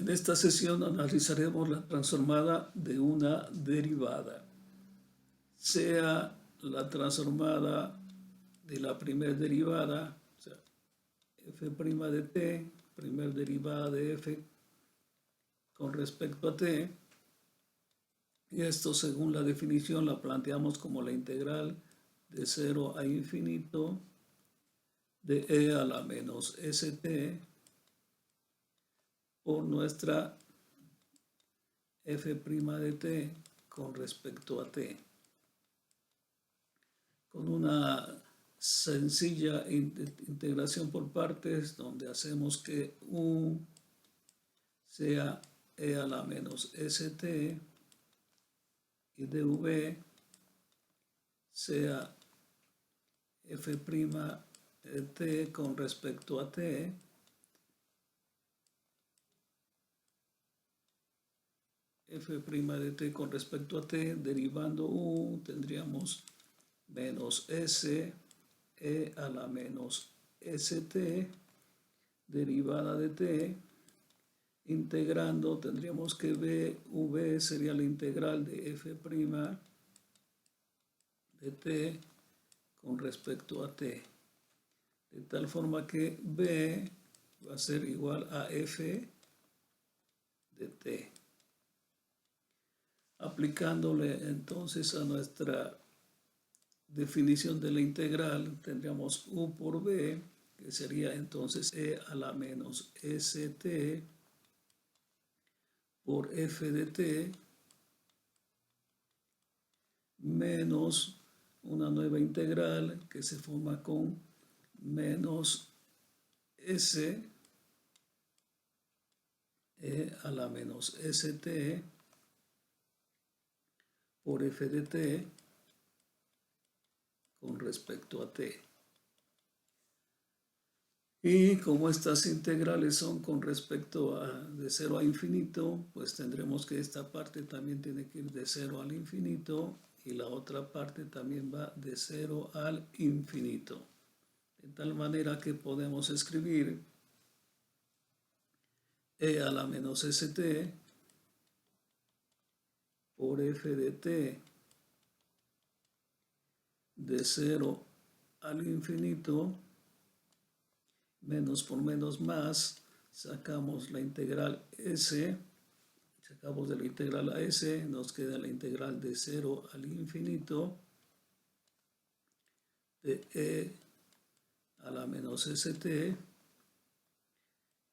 En esta sesión analizaremos la transformada de una derivada, sea la transformada de la primera derivada, o sea, f' de t, primera derivada de f con respecto a t, y esto según la definición la planteamos como la integral de 0 a infinito de e a la menos st por nuestra f' de t con respecto a t, con una sencilla integración por partes donde hacemos que u sea e a la menos st y dv sea f' de t con respecto a t f' de t con respecto a t, derivando u, tendríamos menos s e a la menos st, derivada de t, integrando, tendríamos que v sería la integral de f' de t con respecto a t, de tal forma que b va a ser igual a f de t. Aplicándole entonces a nuestra definición de la integral, tendríamos u por b, que sería entonces e a la menos st por f de t, menos una nueva integral que se forma con menos s e a la menos st por f de t con respecto a t. Y como estas integrales son con respecto a de 0 a infinito, pues tendremos que esta parte también tiene que ir de 0 al infinito y la otra parte también va de 0 al infinito. De tal manera que podemos escribir e a la menos st por f de t de 0 al infinito, menos por menos más, sacamos la integral s, sacamos de la integral a s, nos queda la integral de 0 al infinito de e a la menos st,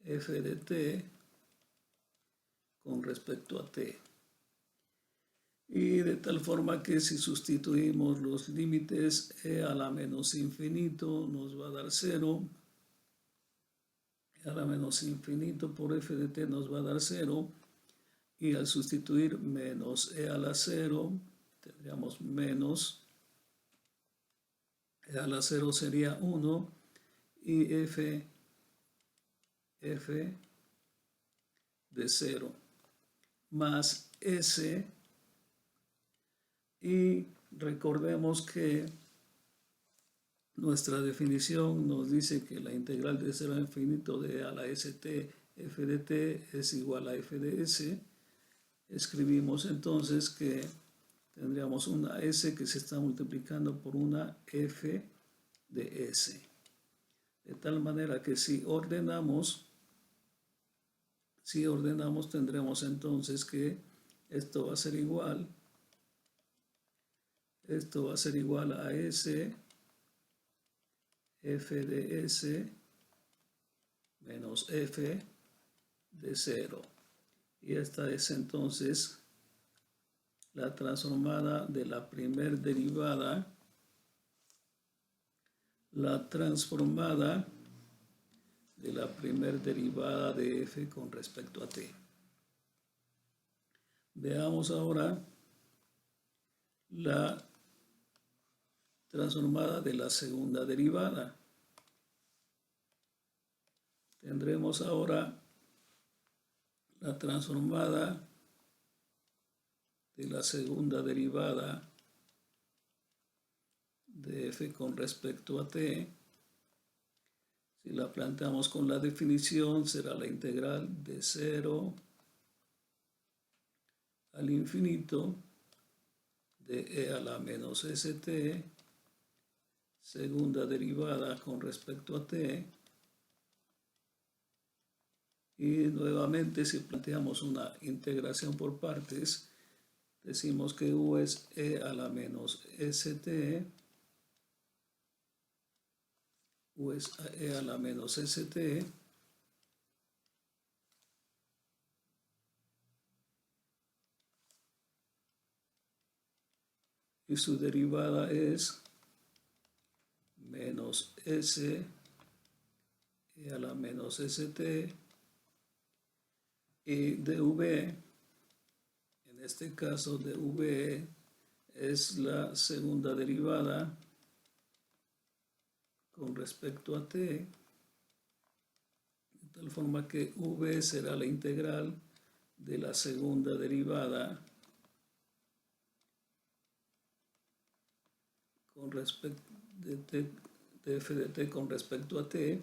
f de t con respecto a t. Y de tal forma que si sustituimos los límites e a la menos infinito nos va a dar 0, e a la menos infinito por f de t nos va a dar 0, y al sustituir menos e a la 0 tendríamos menos e a la 0 sería 1 y f de 0 más s, y recordemos que nuestra definición nos dice que la integral de 0 a infinito de e a la st f de t es igual a f de s. Escribimos entonces que tendríamos una s que se está multiplicando por una f de s. De tal manera que si ordenamos tendremos entonces que esto va a ser igual a s f de s menos f de 0. Y esta es entonces la transformada de la primera derivada, de f con respecto a t. Veamos ahora la transformada de la segunda derivada. Tendremos ahora la transformada de la segunda derivada de f con respecto a t, Si la planteamos con la definición, será la integral de 0 al infinito de e a la menos st, segunda derivada con respecto a t. Y nuevamente, si planteamos una integración por partes, decimos que u es e a la menos st, u es e a la menos st, y su derivada es menos s e a la menos st, y dv, en este caso dv es la segunda derivada con respecto a t, de tal forma que v será la integral de la segunda derivada con respecto de f de t con respecto a t,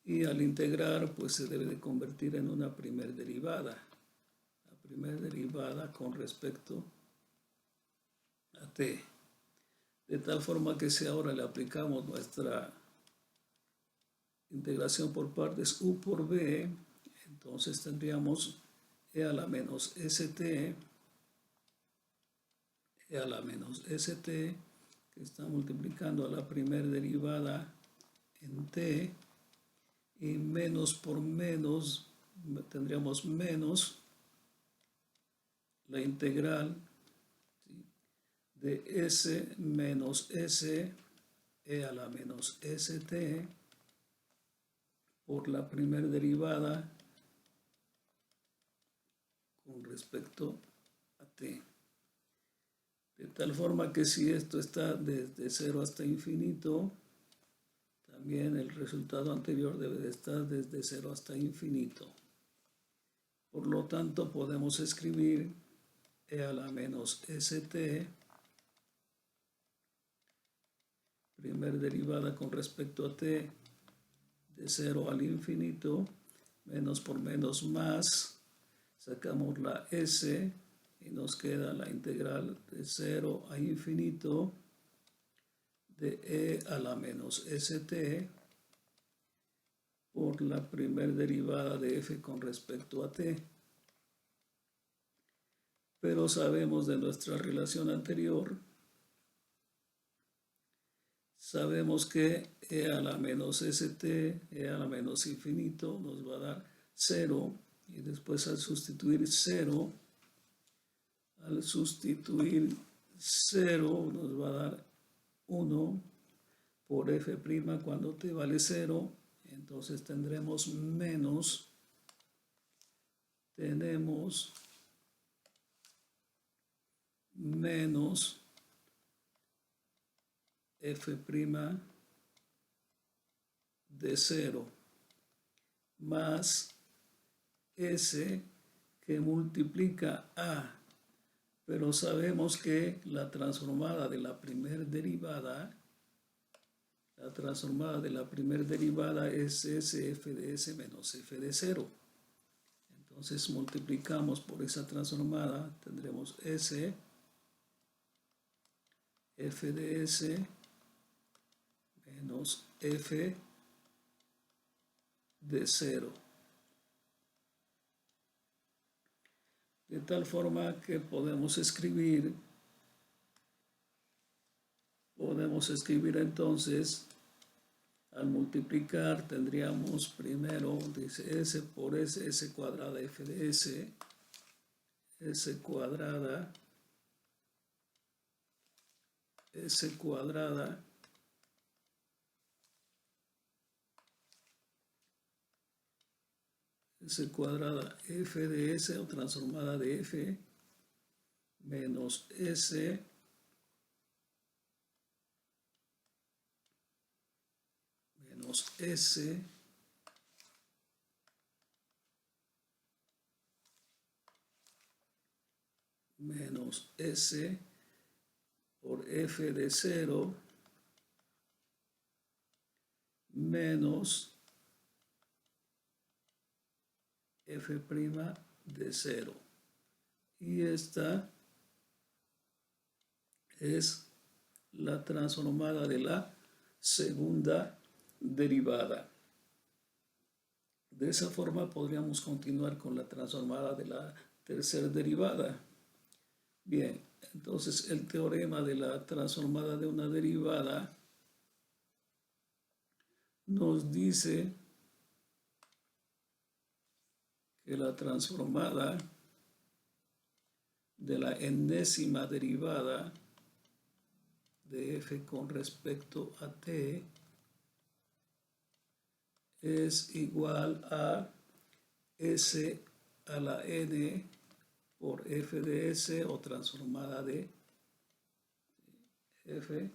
y al integrar pues se debe de convertir en una primer derivada, la primera derivada con respecto a t, de tal forma que si ahora le aplicamos nuestra integración por partes u por b, entonces tendríamos e a la menos st, e a la menos st, que está multiplicando a la primera derivada en t, y menos por menos, tendríamos menos la integral, ¿sí?, de s menos s e a la menos st por la primera derivada con respecto a t. De tal forma que si esto está desde 0 hasta infinito, también el resultado anterior debe de estar desde 0 hasta infinito. Por lo tanto, podemos escribir e a la menos st, primera derivada con respecto a t, de 0 al infinito, menos por menos más, sacamos la s y nos queda la integral de 0 a infinito de e a la menos st por la primera derivada de f con respecto a t. Pero sabemos de nuestra relación anterior, sabemos que e a la menos st, e a la menos infinito, nos va a dar 0, y después al sustituir 0 nos va a dar 1 por f' cuando t vale 0, entonces tendremos menos, f' de 0 más s que multiplica a, pero sabemos que la transformada de la primera derivada, es s f de s menos f de 0. Entonces multiplicamos por esa transformada, tendremos s f de s menos f de 0. De tal forma que podemos escribir entonces, al multiplicar tendríamos primero, dice s por s cuadrada f de s cuadrada s cuadrada f de s o transformada de f menos s menos s por f de 0 menos f' de 0. Y esta es la transformada de la segunda derivada. De esa forma podríamos continuar con la transformada de la tercera derivada. Bien, entonces el teorema de la transformada de una derivada nos dice que la transformada de la enésima derivada de f con respecto a t es igual a s a la n por f de s, o transformada de f,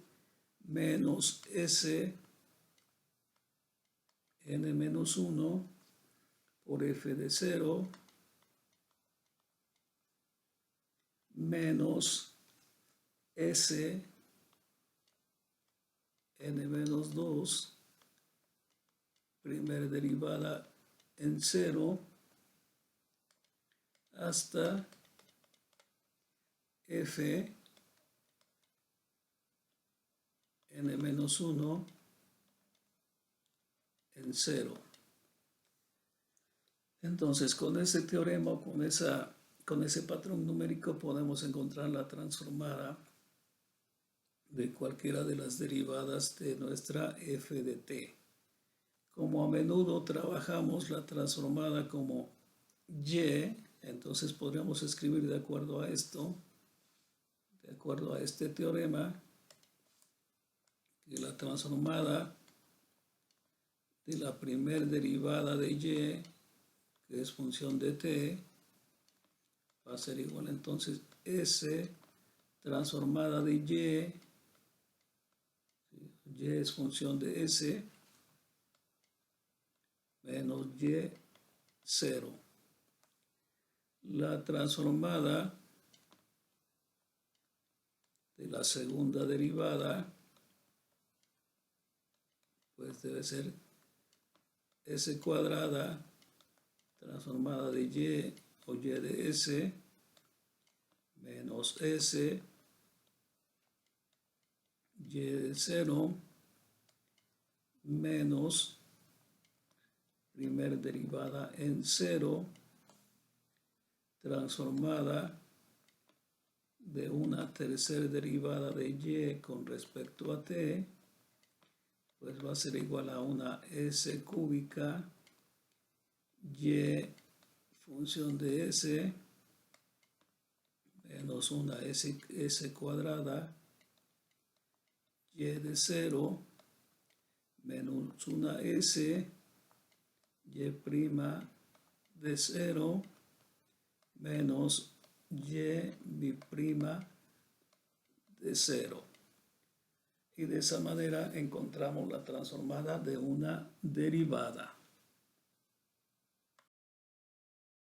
menos s n menos 1 por f de 0 menos s n menos 2, primera derivada en 0, hasta f n menos 1 en 0. Entonces, con ese teorema, con ese patrón numérico, podemos encontrar la transformada de cualquiera de las derivadas de nuestra f de t. Como a menudo trabajamos la transformada como y, entonces podríamos escribir de acuerdo a esto, de acuerdo a este teorema, que la transformada de la primera derivada de y, que es función de t, va a ser igual entonces s transformada de y es función de s, menos y 0. La transformada de la segunda derivada, pues debe ser s cuadrada transformada de y o y de s menos s y de 0 menos primera derivada en 0 transformada de una tercera derivada de y con respecto a t, pues va a ser igual a una s cúbica y función de s menos una s cuadrada y de 0 menos una s y' de 0 menos y bi'de 0. Y de esa manera encontramos la transformada de una derivada.